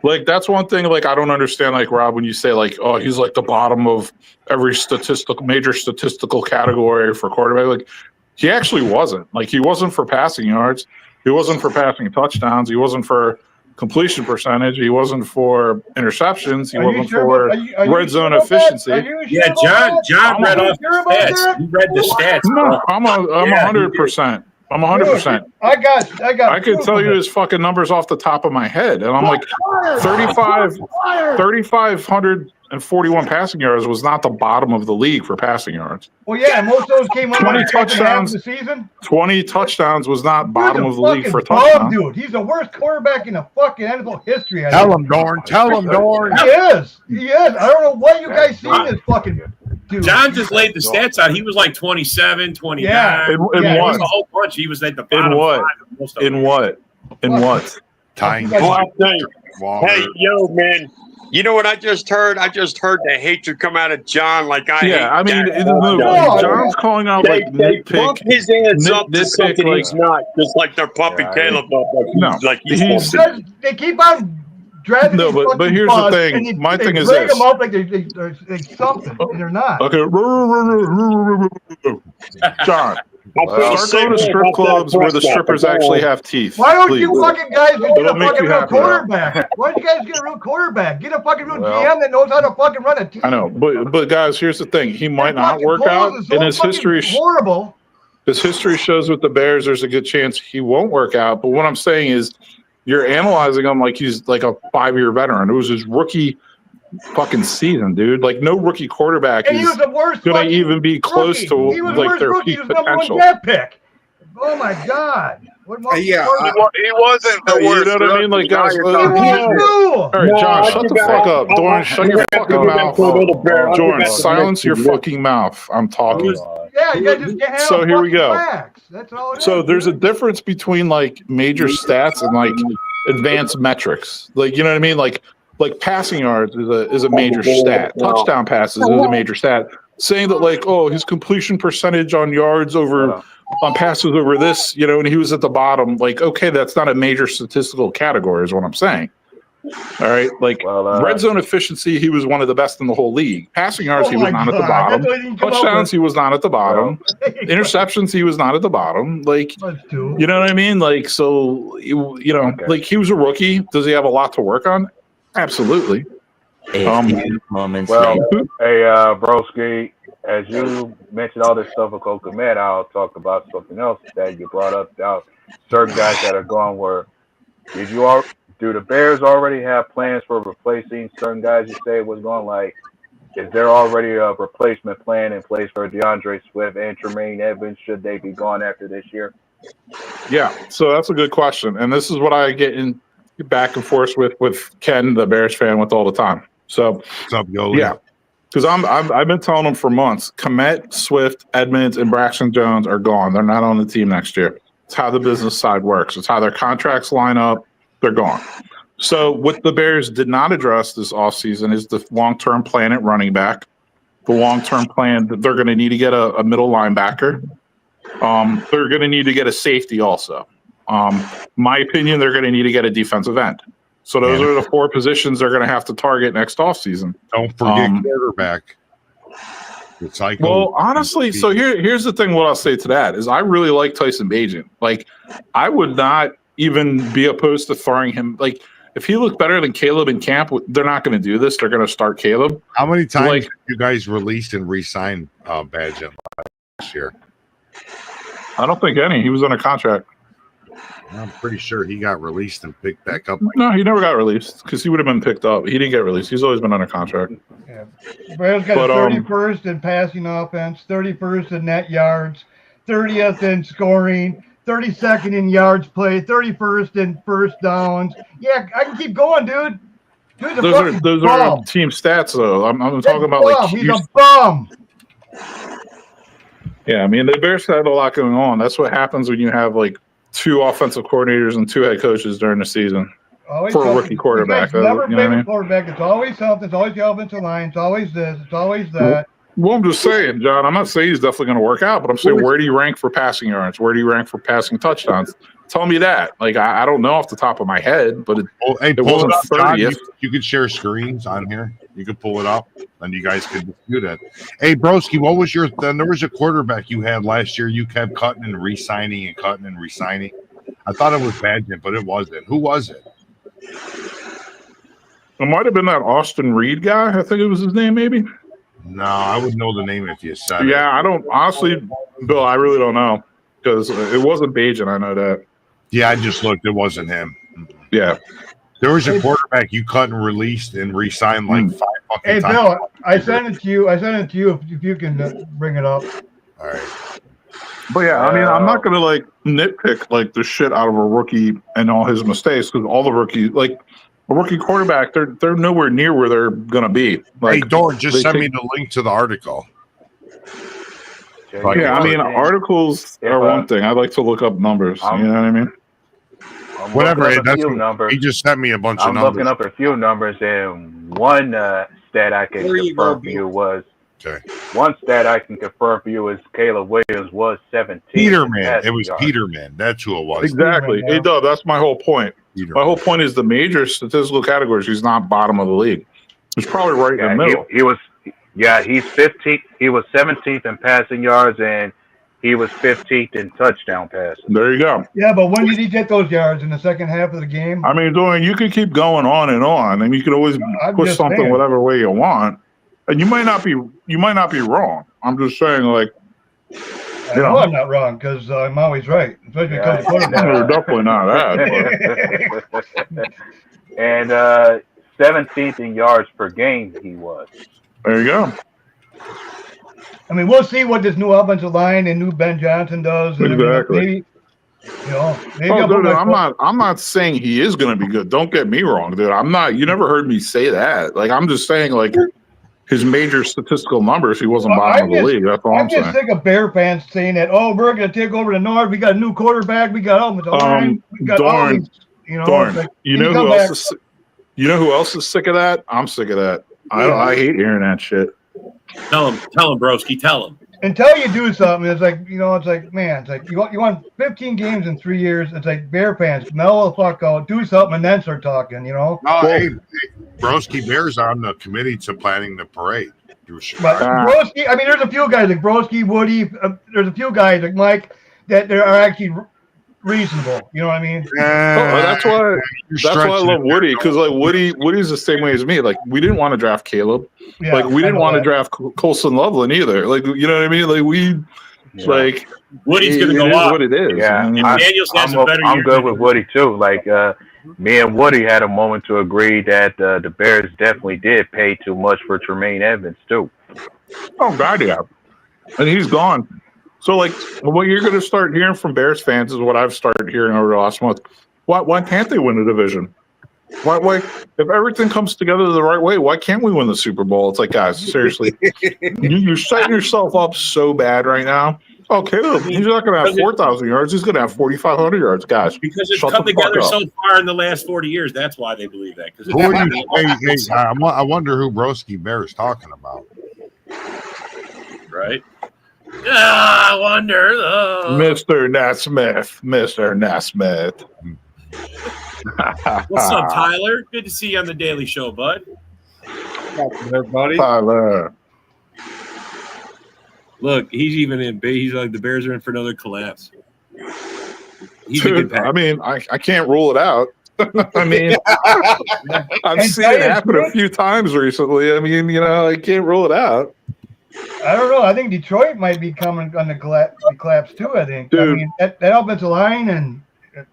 Like that's one thing. Like I don't understand. Like Rob, when you say like, oh, he's like the bottom of every major statistical category for quarterback. Like he actually wasn't. Like he wasn't for passing yards. He wasn't for passing touchdowns. He wasn't for completion percentage. He wasn't for interceptions. He wasn't for red zone efficiency. Yeah, John read off the stats. You read the stats. No, I'm 100%. I'm 100%. I got. I could proof tell of you it. his fucking numbers off the top of my head, and I'm like, 3,541 passing yards was not the bottom of the league for passing yards. Well, yeah, and most of those came on 20 the second half of touchdowns. the season. 20 touchdowns was not bottom of the league for Bum, touchdowns. dude. He's the worst quarterback in the fucking NFL history. I Tell think. him, Dorn. Tell him, Dorn. He is. He is. I don't know what you guys seen this fucking dude. John just laid the stats out. He was like 27, 29. Yeah. In Yeah, It what? was a whole bunch. He was at the bottom In what? five of most of them. In what? In what? Tiny. Well, I'll tell you. Waller. Hey, yo, man. You know what I just heard? I just heard the hatred come out of John. Like I hate Yeah, I mean, that. John's calling out They nitpick. bump his ass up to nitpick, something like- he's not, just like they're pumping Yeah, Caleb up. No, like he's he's- something. They keep on dragging. No, these but fucking here's the bus, thing. and My they thing is drag this. them up like they're something, and they're not. Okay, John, I feel the start same going to way strip about clubs that where the Prescott, strippers but actually have teeth. Why don't please. you fucking guys just get It'll a make fucking you real happy. quarterback? Why don't you guys get a real quarterback? Get a fucking real Well- GM that knows how to fucking run a team. I know, but guys, here's the thing: he might Their not fucking work polls out. is so In his fucking history, horrible. his history shows with the Bears, there's a good chance he won't work out. But what I'm saying is, you're analyzing him like he's like a 5-year veteran. It was his rookie fucking season, dude. Like no rookie quarterback And he was is the worst. going to fucking even be close rookie. to He was the like worst their rookie. He peak was the number one potential. draft pick. Oh my god. What more? Yeah, He wasn't the You worst. know what I mean? Like, Now guys, you're He talking- was too. All right, John, shut the fuck up. Dorn, shut your fucking mouth. Jordan, silence your fucking mouth. I'm talking. Yeah, you guys just can't have So here we fucking go. facts. That's all it is. So there's a dude. difference between like major stats and like advanced metrics. Like, you know what I mean? Like passing yards is a major stat. Touchdown passes is a major stat. Saying that like, oh, his completion percentage on yards over on passes over this, you know, and he was at the bottom. Like, okay, that's not a major statistical category, is what I'm saying. All right, like red zone efficiency, he was one of the best in the whole league. Passing yards, he was not at the bottom. Touchdowns, he was not at the bottom. Interceptions, he was not at the bottom. Like, you know what I mean? Like, so you know, like he was a rookie. Does he have a lot to work on? Absolutely. Moments. Well, hey, Broski, as you mentioned all this stuff with Kokomet, I'll talk about something else that you brought up about certain guys that are gone. Where do the Bears already have plans for replacing certain guys you say was going? Like, is there already a replacement plan in place for DeAndre Swift and Tremaine Evans? Should they be gone after this year? Yeah, so that's a good question, and this is what I get in back and forth with Ken, the Bears fan, with all the time. So, what's up, Yoli? Yeah, because I've been telling them for months. Komet, Swift, Edmonds, and Braxton Jones are gone. They're not on the team next year. It's how the business side works. It's how their contracts line up. They're gone. So what the Bears did not address this offseason is the long-term plan at running back. The long-term plan that they're going to need to get a middle linebacker. They're going to need to get a safety also. My opinion, they're going to need to get a defensive end. So those are the four positions they're going to have to target next offseason. Don't forget quarterback. Well, honestly, so here's the thing. What I'll say to that is I really like Tyson Bagent. Like, I would not even be opposed to throwing him. Like, if he looked better than Caleb in camp, they're not going to do this. They're going to start Caleb. How many times Like, did you guys released and re-signed Bagent last year? I don't think any. He was under contract. I'm pretty sure he got released and picked back up. No, he never got released because he would have been picked up. He didn't get released. He's always been under contract. Yeah. Bears got 31st in passing offense, 31st in net yards, 30th in scoring, 32nd in yards played, 31st in first downs. Yeah, I can keep going, dude. Dude's a fucking Those bum. are team stats, though. I'm talking about like He's a bum. Yeah, I mean the Bears had a lot going on. That's what happens when you have like 2 offensive coordinators and 2 head coaches during the season Always for a something. rookie quarterback. He's never You know been what I a mean? quarterback. It's always something. It's always the offensive line. It's always this. It's always that. Well, I'm just saying, John. I'm not saying he's definitely going to work out, but I'm saying where do you rank for passing yards? Where do you rank for passing touchdowns? Tell me that. Like I don't know off the top of my head, but it wasn't up, John. 30th. You could share screens on here. You could pull it up, and you guys could dispute it. Hey, Broski, what was there was a quarterback you had last year. You kept cutting and re-signing and cutting and re-signing. I thought it was Bagent, but it wasn't. Who was it? It might have been that Austin Reed guy. I think it was his name, maybe. No, I would know the name if you said it. Yeah, I don't honestly, Bill. I really don't know. because it wasn't Bajan. I know that. Yeah, I just looked. It wasn't him. Yeah. There was a quarterback you cut and released and re-signed like 5 fucking Hey, times. Bill, I sent it to you. I sent it to you if you can bring it up. All right. But yeah, I mean, I'm not gonna like nitpick like the shit out of a rookie and all his mistakes because all the rookies, like a rookie quarterback, they're nowhere near where they're gonna be. Like, hey, Dorn, just send me take, the link to the article. Yeah, I mean, articles are one thing. I like to look up numbers. You know what I mean? I'm Whatever. looking up a That's few numbers. he just sent me a bunch of I'm numbers. looking up a few numbers, and one stat I can confirm for you was one stat I can confirm for you is Caleb Williams was 17. Peterman. It was Peterman. That's who it was. Exactly. Hey, Doug, that's my whole point. My whole point is the major statistical categories. He's not bottom of the league. He's probably right in the middle. He was. Yeah, he's 15th. He was 17th in passing yards, and he was 15th in touchdown passes. There you go. Yeah, but when did he get those yards in the second half of the game? I mean, Dorian, you could keep going on and on, and you could always push something saying. whatever way you want, and you might not be wrong. I'm just saying, like, I know I'm not wrong because I'm always right, especially because you're definitely not that. And 17th in yards per game he was. There you go. I mean, we'll see what this new offensive line and new Ben Johnson does. And Exactly. Maybe, Oh, dude, I'm not saying he is going to be good. Don't get me wrong, dude. I'm not. You never heard me say that. Like, I'm just saying, like, his major statistical numbers, he wasn't bottom of the league. That's all I'm saying. I'm just sick of Bear fans saying that. Oh, we're going to take over the North. We got a new quarterback. We got offensive line. We got all these. You know who else is? You know who else is sick of that? I'm sick of that. I hate hearing that shit. Tell him, broski, tell him. Until you do something, it's like, man, it's like you won 15 games in 3 years. It's like Bear fans, mellow the fuck out, do something, and then start talking. Hey, Broski Bear's on the committee to planning the parade. But Broski, I mean, there's a few guys like Broski, Woody. There's a few guys like Mike that are actually reasonable. You know what I mean? That's why I love Woody, because like Woody's the same way as me. Like, we didn't want to draft Caleb. Yeah, like, we didn't want to draft Colson Loveland either. Like, you know what I mean? Like, like Woody's going to go up. Is what it is. Yeah, I'm good with Woody too. Like, me and Woody had a moment to agree that the Bears definitely did pay too much for Tremaine Evans too. Oh God, yeah, and he's gone. So, like, what you're going to start hearing from Bears fans is what I've started hearing over the last month. Why can't they win the division? Why, if everything comes together the right way, why can't we win the Super Bowl? It's like, guys, seriously, you're setting yourself up so bad right now. Oh, Caleb, he's not going to have 4,000 yards. He's going to have 4,500 yards, guys. Because it's come together so far in the last 40 years. That's why they believe that. I wonder who Broski Bear is talking about. Right? I wonder. Mr. Naismith. Mr. Naismith. What's up, Tyler? Good to see you on the Daily Show, bud. Everybody. Tyler. Look, he's even in. He's like, the Bears are in for another collapse. Dude, I mean, I can't rule it out. I mean, I've seen it happen a few times recently. I mean, I can't rule it out. I don't know. I think Detroit might be coming on the collapse too. I think. Dude. I mean, that offensive line, and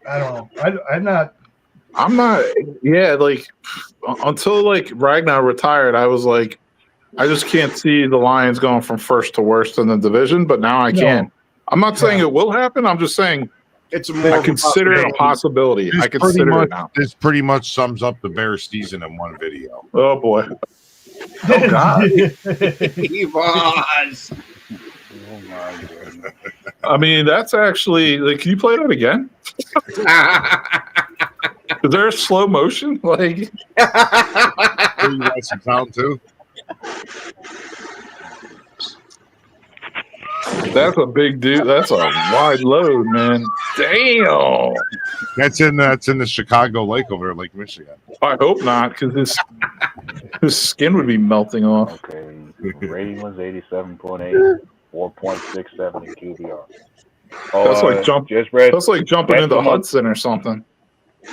I don't know. I'm not. Yeah, like until like Ragnar retired, I was like, I just can't see the Lions going from first to worst in the division. But now I can. I'm not saying it will happen. I'm just saying I consider it a possibility. I consider it now. This pretty much sums up the Bears season in one video. Oh boy. Oh God. He was. Oh my goodness. I mean, that's actually like. Can you play that again? Is there a slow motion? Like, you got some sound too. That's a big dude. That's a wide load, man. Damn. That's in the Chicago Lake over there, Lake Michigan. I hope not, because his skin would be melting off. Okay, rating was 87.8, 4.67 in QBR. That's like That's like jumping into Hudson or something.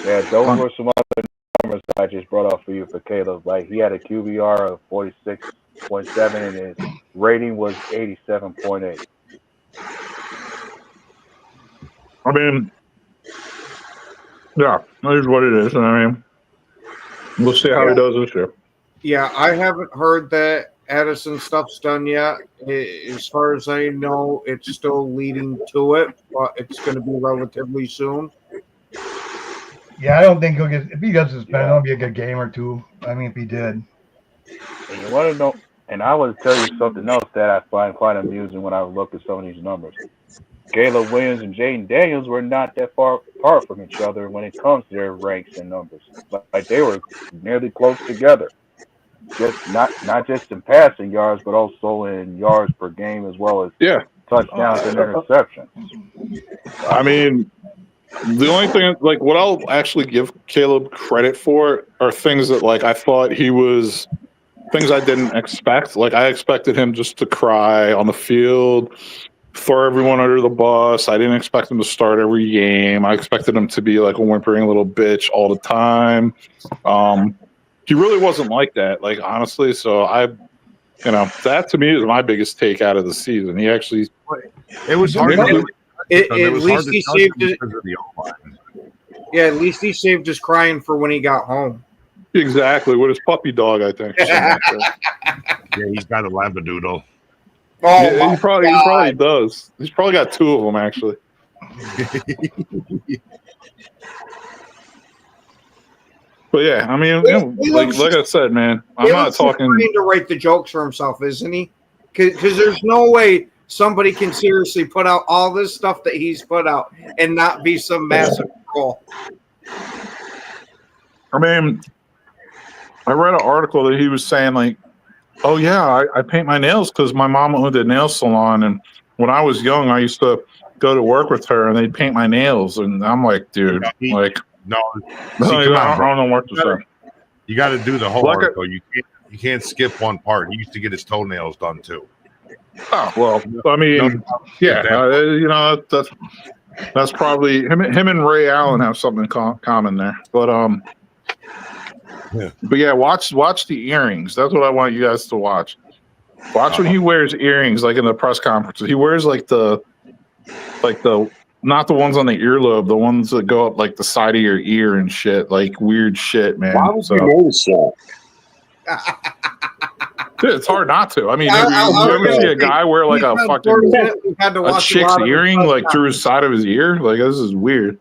Yeah, those were some other numbers that I just brought up for you for Caleb. Like, he had a QBR of 46.7 and his rating was 87.8. I mean, yeah, that is what it is. And I mean, we'll see how he does this year. Yeah, I haven't heard that Addison stuff's done yet. As far as I know, it's still leading to it, but it's going to be relatively soon. Yeah, I don't think he'll get. If he gets suspended, it'll be a good game or two. I mean, if he did. And you want to know? And I want to tell you something else that I find quite amusing when I look at some of these numbers. Caleb Williams and Jaden Daniels were not that far apart from each other when it comes to their ranks and numbers. Like they were nearly close together. Just not just in passing yards, but also in yards per game as well as touchdowns and interceptions. I mean, the only thing, like, what I'll actually give Caleb credit for are things that, like, I thought he was things I didn't expect. Like, I expected him just to cry on the field, throw everyone under the bus. I didn't expect him to start every game. I expected him to be like a whimpering little bitch all the time. He really wasn't like that, like, honestly. So that to me is my biggest take out of the season. He actually, it was hard. At least he saved it. Yeah, at least he saved his crying for when he got home. Exactly, with his puppy dog, I think. Yeah, he's got a Labradoodle. Oh, yeah, he probably does. He's probably got two of them, actually. But yeah, I mean, like I said, man, I'm not talking. He's trying to write the jokes for himself, isn't he? Because there's no way somebody can seriously put out all this stuff that he's put out and not be some massive troll. I mean, I read an article that he was saying, like, oh yeah, I paint my nails because my mom owned a nail salon, and when I was young, I used to go to work with her, and they'd paint my nails, and I'm like, dude, like. No, I don't know what to say. You got to do the whole article. You can't skip one part. He used to get his toenails done too. Oh well, I mean, that's probably him and Ray Allen have something common there. But but yeah, watch the earrings. That's what I want you guys to watch. Watch when he wears earrings, like in the press conferences. He wears like the not the ones on the earlobe, the ones that go up like the side of your ear and shit, like weird shit, man. Why would you notice that? Dude, it's hard not to. I mean, you ever see a guy wear like a fucking a chick's earring like through his side of his ear? Like, this is weird.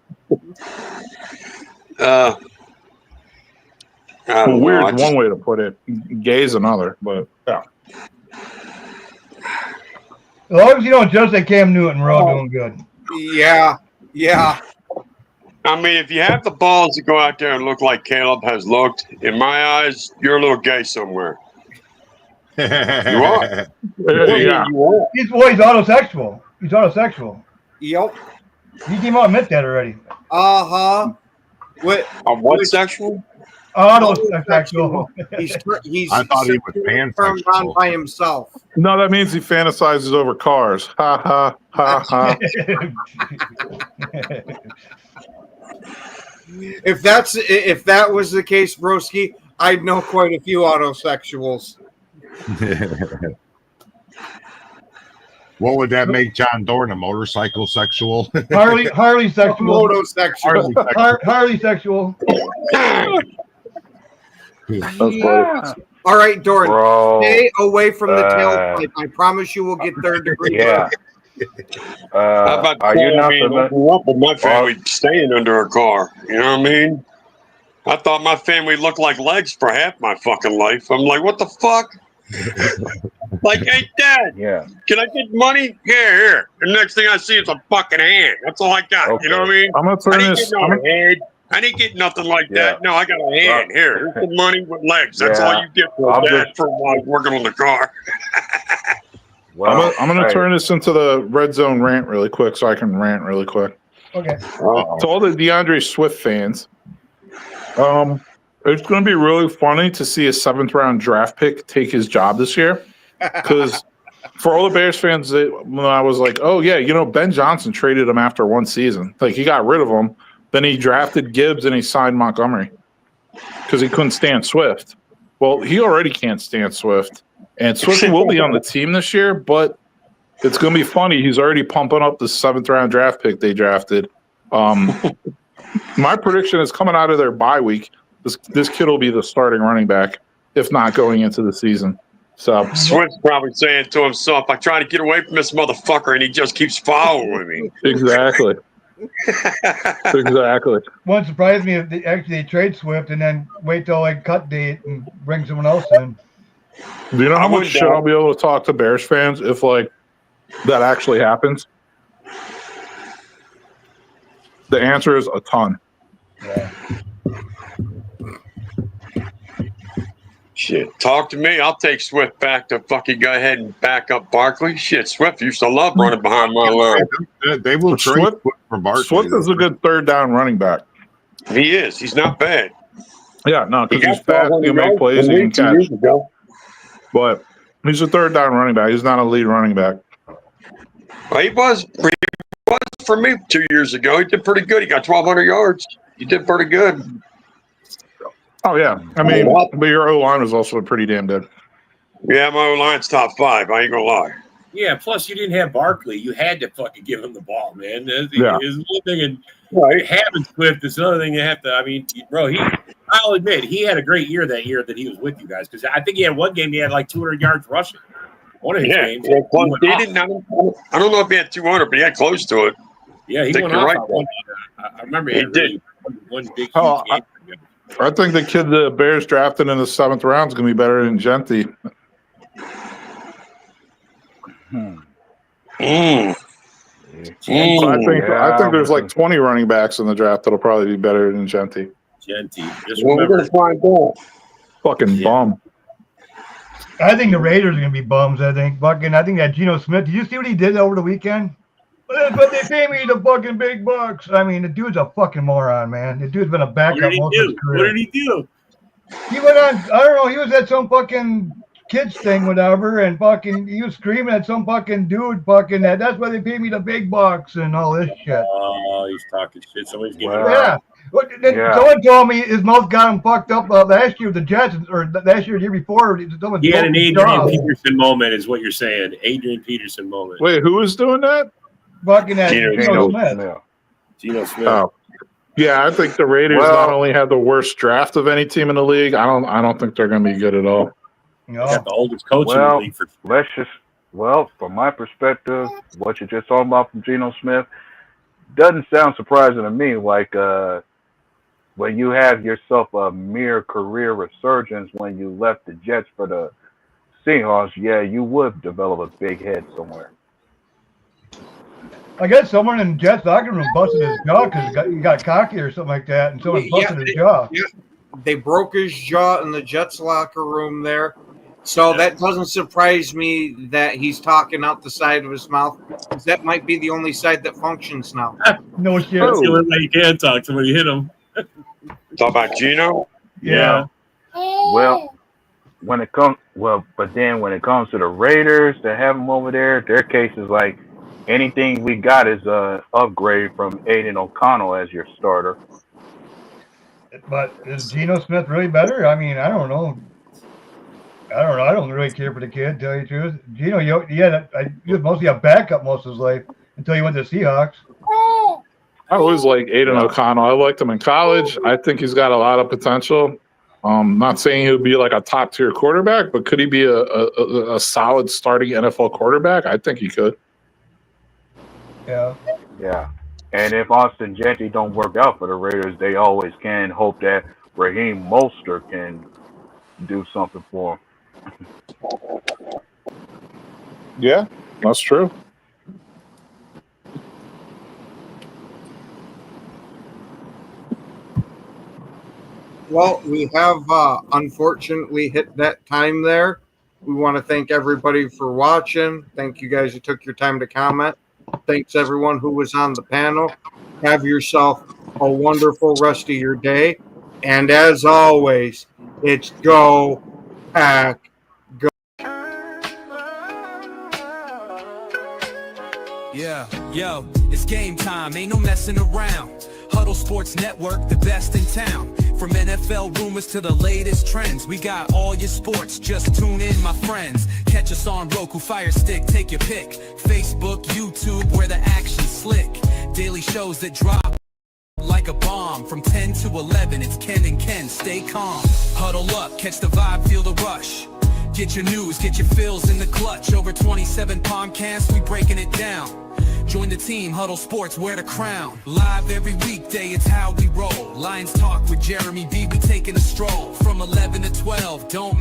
Weird is one way to put it. Gay is another, but yeah. As long as you don't judge that Cam Newton, we're all doing good. Yeah. I mean, if you have the balls to go out there and look like Caleb has looked, in my eyes, you're a little gay somewhere. You are. Yeah. He's autosexual. He's autosexual. Yep. He came out and admit that already. Uh-huh. What sexual? Autosexual. He's I thought he was pansexual by himself. No, that means he fantasizes over cars. Ha ha ha ha. If that was the case, Broski, I'd know quite a few autosexuals. What would that make John Dorn, a motorcycle sexual? Harley sexual. Motosexual. Harley sexual. Yeah. All right, Dorn, stay away from the tailpipe. I promise you will get third degree. Yeah. How about are you not up with my family staying under a car? You know what I mean? I thought my family looked like legs for half my fucking life. I'm like, what the fuck? Like, hey, Dad, can I get money? Yeah, here. The next thing I see is a fucking hand. That's all I got. Okay. You know what I mean? I'm gonna turn this. I didn't get nothing like that. No, I got a hand. Here, here's the money with legs. That's all you get for Dad for working on the car. Well, I'm gonna turn this into the red zone rant really quick, so I can rant really quick. Okay. To all the DeAndre Swift fans, it's going to be really funny to see a 7th round draft pick take his job this year. Because for all the Bears fans, when I was like, oh yeah, Ben Johnson traded him after one season. Like, he got rid of him. Then he drafted Gibbs and he signed Montgomery because he couldn't stand Swift. Well, he already can't stand Swift. And Swift will be on the team this year, but It's going to be funny. He's already pumping up the 7th round draft pick they drafted. My prediction is coming out of their bye week. This kid will be the starting running back, if not going into the season. So Swift's probably saying to himself, I try to get away from this motherfucker, and he just keeps following me. Exactly. Exactly. Wouldn't surprise me if they trade Swift and then wait till like cut date and bring someone else in. Do you know how much shit I'll be able to talk to Bears fans if like that actually happens? The answer is a ton. Yeah. Shit, talk to me. I'll take Swift back to fucking go ahead and back up Barkley. Shit, Swift used to love running behind my line. They will trade Swift for Barkley. Swift is a good 3rd down running back. He is. He's not bad. Yeah, no, because he's fast, he can make plays, he can catch. But he's a 3rd down running back. He's not a lead running back. Well, he was for me 2 years ago. He did pretty good. He got 1,200 yards. He did pretty good. Oh, yeah. I mean, but your O-line was also pretty damn good. Yeah, my O-line's top 5. I ain't going to lie. Yeah, plus you didn't have Barkley. You had to fucking give him the ball, man. Yeah. Is one thing, and having Swift is another thing you have to. I mean, bro, I'll admit he had a great year that year that he was with you guys because I think he had one game he had like 200 yards rushing. One of his games. Yeah, I don't know if he had 200, but he had close to it. Yeah, he went off. I remember he did one big huge game. I think the kid the Bears drafted in the 7th round is going to be better than Genty. Mm. So I think there's like 20 running backs in the draft that'll probably be better than Genty. Just remember, we're going to find out. Fucking bum. I think the Raiders are gonna be bums. I think that Geno Smith. Did you see what he did over the weekend? But they pay me the fucking big bucks. I mean, the dude's a fucking moron, man. The dude's been a backup most of his career. What did he do? He went on. I don't know. He was at some fucking kids thing, whatever, and fucking he was screaming at some fucking dude, fucking that's why they pay me the big bucks and all this shit. Oh, he's talking shit. Somebody's getting Someone told me his mouth got him fucked up last year with the Jets, or last year, the year before. He had an Adrian Peterson moment, is what you're saying. Adrian Peterson moment. Wait, who was doing that? Fucking that Geno Smith. Geno Smith. Oh. Yeah, I think the Raiders not only have the worst draft of any team in the league. I don't think they're going to be good at all. No. Got the oldest coach in the league. From my perspective, what you just talking about from Geno Smith doesn't sound surprising to me. Like when you have yourself a mere career resurgence when you left the Jets for the Seahawks, yeah, you would develop a big head somewhere. I guess someone in the Jets locker room busted his jaw because he got cocky or something like that, and someone busted his jaw. Yeah, they broke his jaw in the Jets locker room there. So that doesn't surprise me that he's talking out the side of his mouth. That might be the only side that functions now. No shit. That's the only way you can talk. Somebody hit him. Talk about Geno? Yeah. Well, when it comes to the Raiders to have them over there, their case is like anything we got is a upgrade from Aiden O'Connell as your starter. But is Geno Smith really better? I mean, I don't know. I don't really care for the kid, to tell you the truth. Geno, he was mostly a backup most of his life until he went to the Seahawks. I always like Aiden O'Connell. I liked him in college. I think he's got a lot of potential. Not saying he would be like a top tier quarterback, but could he be a solid starting NFL quarterback? I think he could. Yeah. Yeah. And if Austin Genty don't work out for the Raiders, they always can hope that Raheem Mostert can do something for him. Yeah, that's true. Well, we have unfortunately hit that time there. We want to thank everybody for watching. Thank you guys who took your time to comment. Thanks everyone who was on the panel. Have yourself a wonderful rest of your day. And as always, it's go, pack, go. Yeah, yo, it's game time. Ain't no messing around. Huddle Sports Network, the best in town. From NFL rumors to the latest trends, we got all your sports. Just tune in, my friends. Catch us on Roku, Fire Stick, take your pick. Facebook, YouTube, where the action's slick. Daily shows that drop like a bomb. From 10 to 11, it's Ken and Ken, stay calm. Huddle up, catch the vibe, feel the rush. Get your news, get your fills in the clutch. Over 27 podcasts, we breaking it down. Join the team, Huddle Sports, wear the crown. Live every weekday, it's how we roll. Lions Talk with Jeremy B, we taking a stroll. From 11 to 12, don't